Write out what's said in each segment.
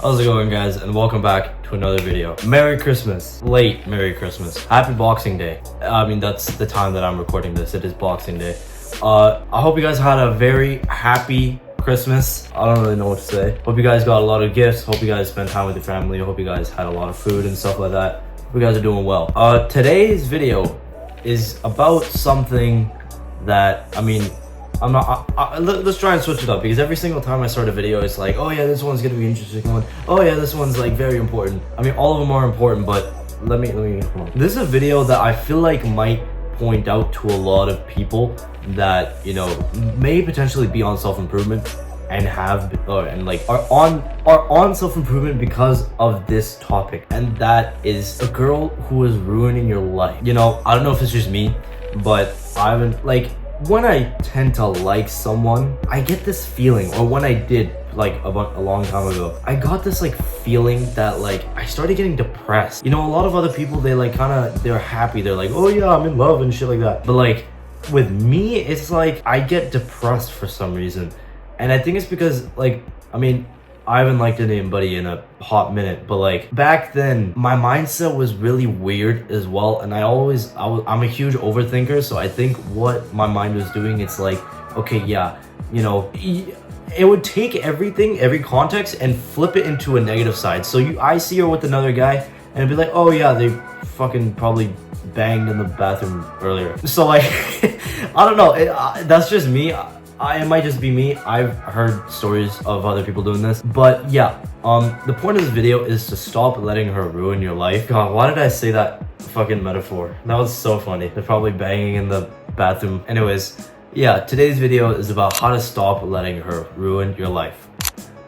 How's it going, guys, and welcome back to another video. Merry Christmas. Late Merry Christmas. Happy Boxing Day. I mean, that's the time that I'm recording this. It is Boxing Day. I hope you guys had a very happy Christmas. I don't really know what to say. Hope you guys got a lot of gifts. Hope you guys spent time with your family. Hope you guys had a lot of food and stuff like that. Hope you guys are doing well. Today's video is about something that, I mean, let's try and switch it up, because every single time I start a video, it's like, oh yeah, this one's gonna be interesting one. Oh yeah, this one's like very important. I mean, all of them are important, but let me come on. This is a video that I feel like might point out to a lot of people that, you know, may potentially be on self-improvement and are on self-improvement because of this topic, and that is a girl who is ruining your life. You know, I don't know if it's just me, but when I tend to like someone, I get this feeling, or when I did like a long time ago, I got this like feeling that like I started getting depressed. You know, a lot of other people, they like they're happy, they're like, oh yeah, I'm in love and shit like that. But like with me, it's like I get depressed for some reason. And I think it's because, like, I mean, I haven't liked anybody in a hot minute, but like back then my mindset was really weird as well, and I'm a huge overthinker. So I think what my mind was doing, it's like, okay, yeah, you know, it would take every context and flip it into a negative side. So I see her with another guy and it'd be like, oh yeah, they fucking probably banged in the bathroom earlier. So like I don't know, that's just me. It might just be me. I've heard stories of other people doing this, but yeah, the point of this video is to stop letting her ruin your life. God, why did I say that fucking metaphor? That was so funny. They're probably banging in the bathroom. Anyways, yeah, today's video is about how to stop letting her ruin your life.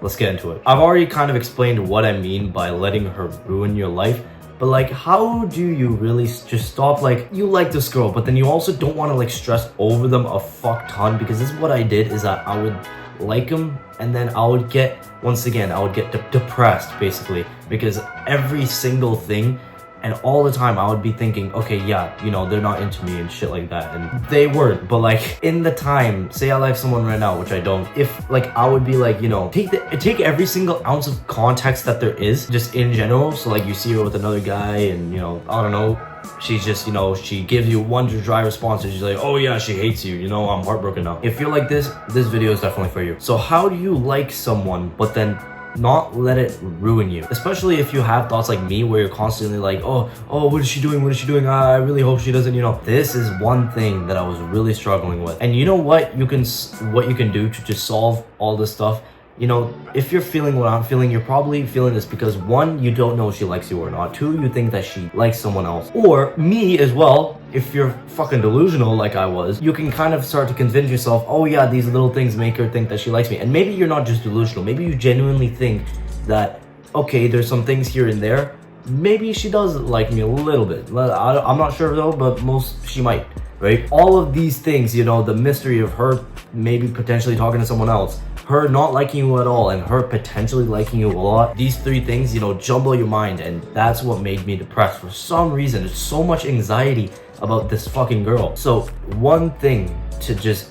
Let's get into it. I've already kind of explained what I mean by letting her ruin your life, but like, how do you really just stop? Like, you like this girl, but then you also don't want to like stress over them a fuck ton, because this is what I did, is that I would like them and then I would get, once again, I would get depressed basically, because every single thing and all the time I would be thinking, okay, yeah, you know, they're not into me and shit like that, and they weren't. But like in the time, say I like someone right now, which I don't, if like I would be like, you know, take every single ounce of context that there is just in general. So like you see her with another guy and, you know, I don't know, she's just, you know, she gives you one dry response and she's like, oh yeah, she hates you, you know, I'm heartbroken now. If you're like this video is definitely for you. So how do you like someone but then not let it ruin you? Especially if you have thoughts like me, where you're constantly like, oh, what is she doing, I really hope she doesn't, you know. This is one thing that I was really struggling with. And you know what you can do to just solve all this stuff? You know, if you're feeling what I'm feeling, you're probably feeling this because, one, you don't know if she likes you or not. Two, you think that she likes someone else. Or me as well, if you're fucking delusional like I was, you can kind of start to convince yourself, oh yeah, these little things make her think that she likes me. And maybe you're not just delusional. Maybe you genuinely think that, okay, there's some things here and there. Maybe she does like me a little bit. I'm not sure though, but she might, right? All of these things, you know, the mystery of her maybe potentially talking to someone else, her not liking you at all, and her potentially liking you a lot. These three things, you know, jumble your mind, and that's what made me depressed for some reason. There's so much anxiety about this fucking girl. So one thing to just,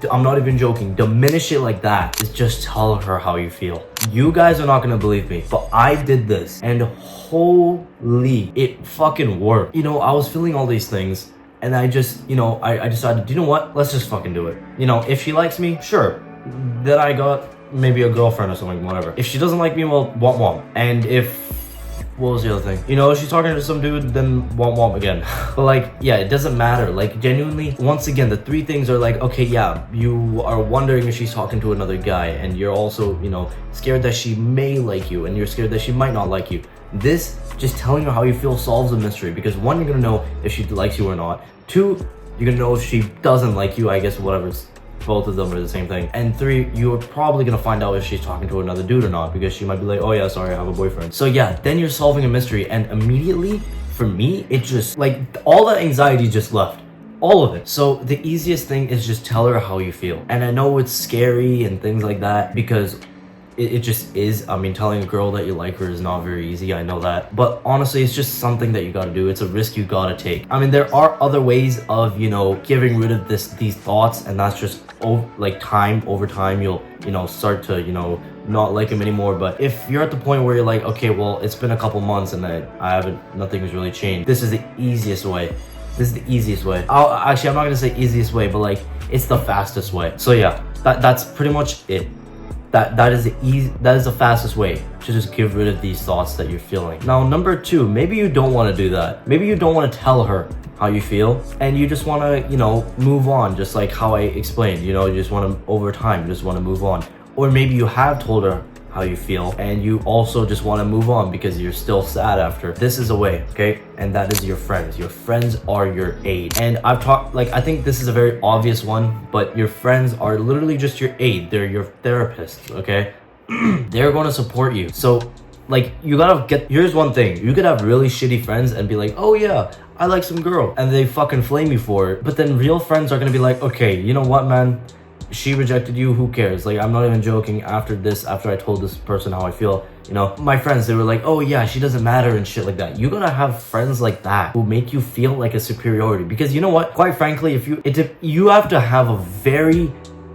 I'm not even joking, diminish it like that, is just tell her how you feel. You guys are not gonna believe me, but I did this, and holy, it fucking worked. You know, I was feeling all these things, and I just, you know, I decided, you know what, let's just fucking do it. You know, if she likes me, sure, that I got maybe a girlfriend or something, whatever. If she doesn't like me, well, womp. And what was the other thing? You know, if she's talking to some dude, then womp again. But like, yeah, it doesn't matter. Like, genuinely, once again, the three things are like, okay, yeah, you are wondering if she's talking to another guy, and you're also, you know, scared that she may like you, and you're scared that she might not like you. This, just telling her how you feel, solves the mystery, because one, you're gonna know if she likes you or not. Two, you're gonna know if she doesn't like you, I guess, whatever. Both of them are the same thing. And three, you're probably gonna find out if she's talking to another dude or not, because she might be like, oh yeah, sorry, I have a boyfriend. So yeah, then you're solving a mystery, and immediately, for me, it just, like, all that anxiety just left. All of it. So the easiest thing is just tell her how you feel. And I know it's scary and things like that, because it just is. I mean, telling a girl that you like her is not very easy, I know that, but honestly, it's just something that you gotta do. It's a risk you gotta take. I mean, there are other ways of, you know, getting rid of these thoughts, and that's just over time, you'll, you know, start to, you know, not like him anymore. But if you're at the point where you're like, okay, well, it's been a couple months and nothing has really changed, this is the easiest way. This is the easiest way. Actually, I'm not gonna say easiest way, but like, it's the fastest way. So yeah, that's pretty much it. That is the fastest way to just get rid of these thoughts that you're feeling. Now, number 2, maybe you don't want to do that. Maybe you don't want to tell her how you feel, and you just want to, move on, just like how I explained. You just want to, over time, you just want to move on. Or maybe you have told her how you feel, and you also just want to move on because you're still sad after. This is a way, okay? And that is your friends. Your friends are your aid. And I've talked, I think this is a very obvious one, but your friends are literally just your aid. They're your therapists, okay? They're going to support you. So, you gotta here's one thing. You could have really shitty friends and be like, oh yeah, I like some girl, and they fucking flame you for it. But then real friends are gonna be like, okay, you know what, man? She rejected you, who cares? I'm not even joking. After I told this person how I feel, my friends, they were like, oh yeah, she doesn't matter and shit like that. You gotta have friends like that who make you feel like a superiority. Because you know what? Quite frankly, you have to have a very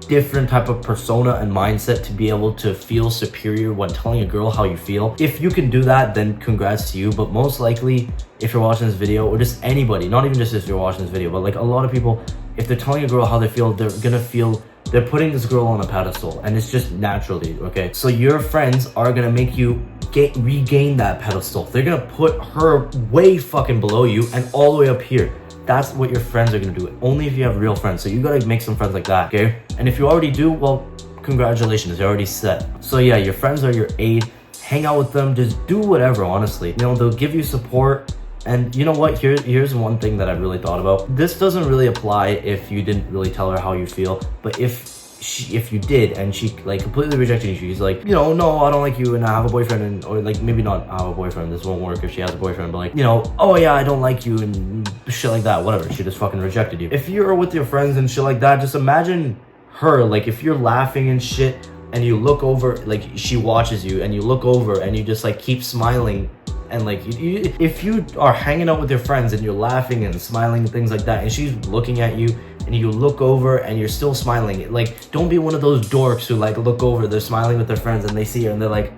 different type of persona and mindset to be able to feel superior when telling a girl how you feel. If you can do that, then congrats to you. But most likely, if you're watching this video, or just anybody, not even just if you're watching this video, but a lot of people, if they're telling a girl how they feel, they're putting this girl on a pedestal, and it's just naturally, okay? So your friends are gonna make you regain that pedestal. They're gonna put her way fucking below you and all the way up here. That's what your friends are gonna do, only if you have real friends. So you gotta make some friends like that, okay? And if you already do, well, congratulations, you're already set. So yeah, your friends are your aid. Hang out with them, just do whatever, honestly. they'll give you support. And you know what, here's one thing that I really thought about. This doesn't really apply if you didn't really tell her how you feel, but if you did and she completely rejected you, she's like, no, I don't like you and I have a boyfriend, or maybe not have a boyfriend, this won't work if she has a boyfriend, but oh yeah, I don't like you and shit like that, whatever, she just fucking rejected you. If you're with your friends and shit like that, just imagine her, if you're laughing and shit and you look over, she watches you and you look over and you just keep smiling. And if you are hanging out with your friends and you're laughing and smiling and things like that, and she's looking at you and you look over and you're still smiling, don't be one of those dorks who look over, they're smiling with their friends and they see her and they're like,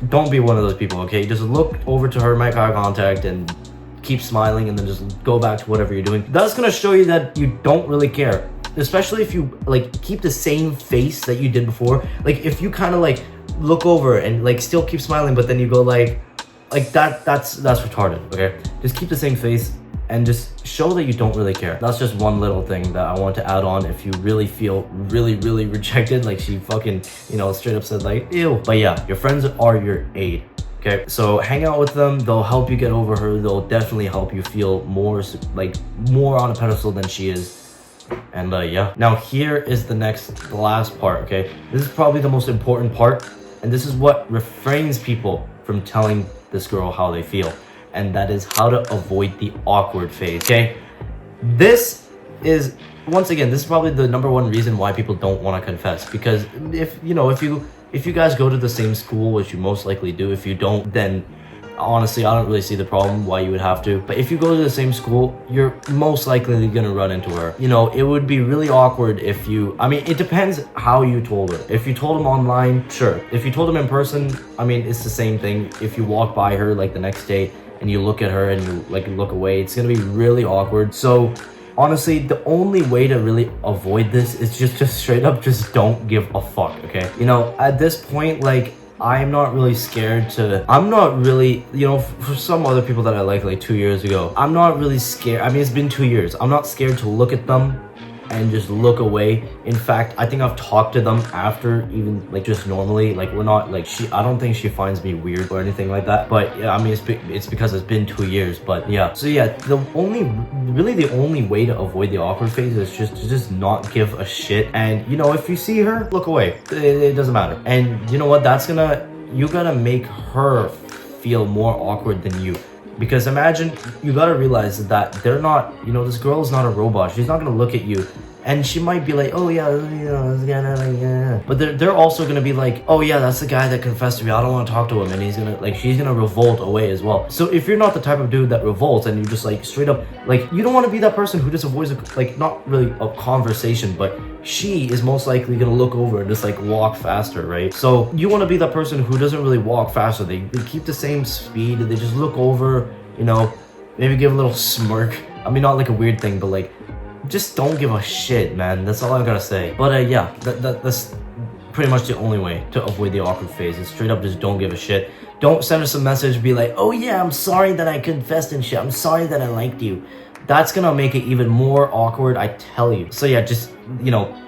don't be one of those people, okay? Just look over to her, make eye contact, and keep smiling, and then just go back to whatever you're doing. That's gonna show you that you don't really care, especially if you keep the same face that you did before. If you kind of look over and still keep smiling, but then you go that's retarded, okay? Just keep the same face and just show that you don't really care. That's just one little thing that I want to add on if you really feel really rejected, she fucking, straight up said ew. But yeah, your friends are your aid, okay? So hang out with them, they'll help you get over her, they'll definitely help you feel more on a pedestal than she is. And yeah, now here is the last part, okay? This is probably the most important part, and this is what refrains people from telling this girl how they feel, and that is how to avoid the awkward phase, okay? This is, once again, this is probably the #1 reason why people don't want to confess, because if you guys go to the same school, which you most likely do, if you don't, then honestly, I don't really see the problem why you would have to. But if you go to the same school, you're most likely gonna run into her. It would be really awkward if it depends how you told her. If you told him online, sure. If you told him in person, it's the same thing. If you walk by her the next day and you look at her and you look away, it's gonna be really awkward. So honestly, the only way to really avoid this is just straight up just don't give a fuck, okay? At this point, I'm not really scared to, I'm not really, for some other people that I like 2 years ago, I'm not really scared. It's been 2 years. I'm not scared to look at them and just look away. In fact, I think I've talked to them after, even just normally, we're not I don't think she finds me weird or anything like that. But yeah, it's because it's been 2 years. But yeah, so yeah, the only way to avoid the awkward phase is just to just not give a shit. And if you see her, look away. It doesn't matter. And you know what? You gotta make her feel more awkward than you. Because imagine, you gotta realize that they're not, this girl is not a robot. She's not gonna look at you And she might be like, oh yeah, this guy, yeah. But they're also gonna be like, oh yeah, that's the guy that confessed to me. I don't want to talk to him, and she's gonna revolt away as well. So if you're not the type of dude that revolts and you just like straight up like, you don't want to be that person who just avoids not really a conversation, but she is most likely gonna look over and just like walk faster, right? So you want to be that person who doesn't really walk faster. They keep the same speed. They just look over, maybe give a little smirk. I mean, not like a weird thing, but like, just don't give a shit, man. That's all I gotta say. But yeah, that's pretty much the only way to avoid the awkward phase, is straight up just don't give a shit. Don't send us a message, be like, oh yeah, I'm sorry that I confessed and shit. I'm sorry that I liked you. That's gonna make it even more awkward, I tell you. So yeah, just,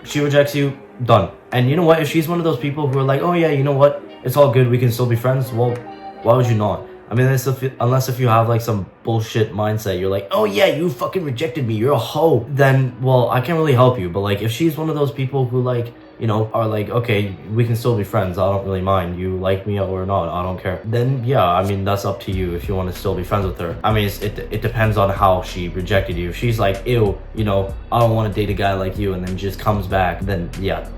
she rejects you, done. And you know what? If she's one of those people who are like, oh yeah, you know what? It's all good, we can still be friends. Well, why would you not? I mean, unless if you have like some bullshit mindset, you're like, oh yeah, you fucking rejected me, you're a hoe. Then, well, I can't really help you. But like, if she's one of those people who like, are like, okay, we can still be friends, I don't really mind, you like me or not, I don't care, then yeah, I mean, that's up to you if you want to still be friends with her. I mean, it depends on how she rejected you. If she's like, ew, I don't want to date a guy like you, and then just comes back, then yeah,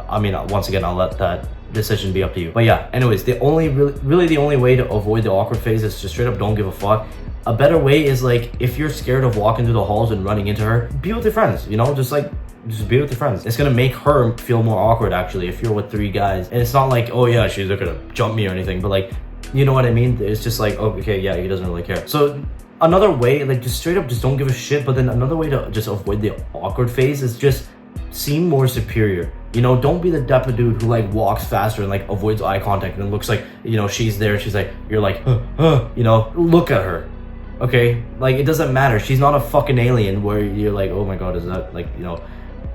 I mean, once again, I'll let that decision be up to you. But yeah, anyways, the only really the only way to avoid the awkward phase is just straight up don't give a fuck. A better way is like, if you're scared of walking through the halls and running into her, be with your friends, just be with your friends. It's gonna make her feel more awkward, actually, if you're with 3 guys. And it's not like, oh yeah, she's not gonna jump me or anything, but like, you know what I mean? It's just like, oh, okay, yeah, he doesn't really care. So another way, like, just straight up just don't give a shit. But then another way to just avoid the awkward phase is just seem more superior. Don't be the dapper dude who like walks faster and like avoids eye contact and it looks like, she's there, she's like, you're like, look at her. Okay, like, it doesn't matter. She's not a fucking alien where you're like, oh my god, is that like,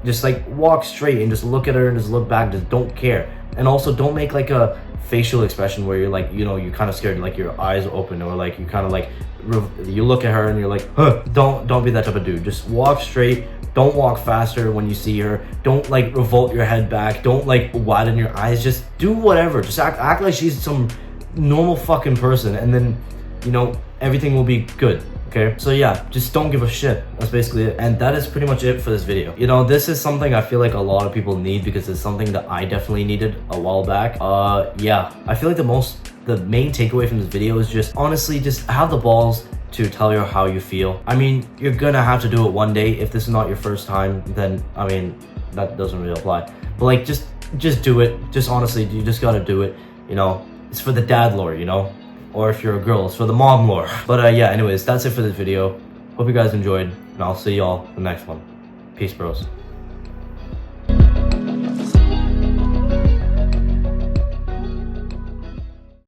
just like walk straight and just look at her and just look back, just don't care. And also don't make like a facial expression where you're like, you're kind of scared, like your eyes open, or like you kind of like, you look at her and you're like, don't be that type of dude. Just walk straight. Don't walk faster when you see her. Don't like revolt your head back. Don't like widen your eyes. Just do whatever. Just act like she's some normal fucking person, and then everything will be good. Okay, so yeah, just don't give a shit. That's basically it. And that is pretty much it for this video. This is something I feel like a lot of people need, because it's something that I definitely needed a while back. Yeah, I feel like the main takeaway from this video is just, honestly, just have the balls to tell her how you feel. I mean, you're gonna have to do it one day. If this is not your first time, then I mean, that doesn't really apply. But like, just do it. Just honestly, you just gotta do it. It's for the dad lore, or if you're a girl, it's for the mom lore. But yeah, anyways, that's it for this video. Hope you guys enjoyed, and I'll see y'all in the next one. Peace, bros.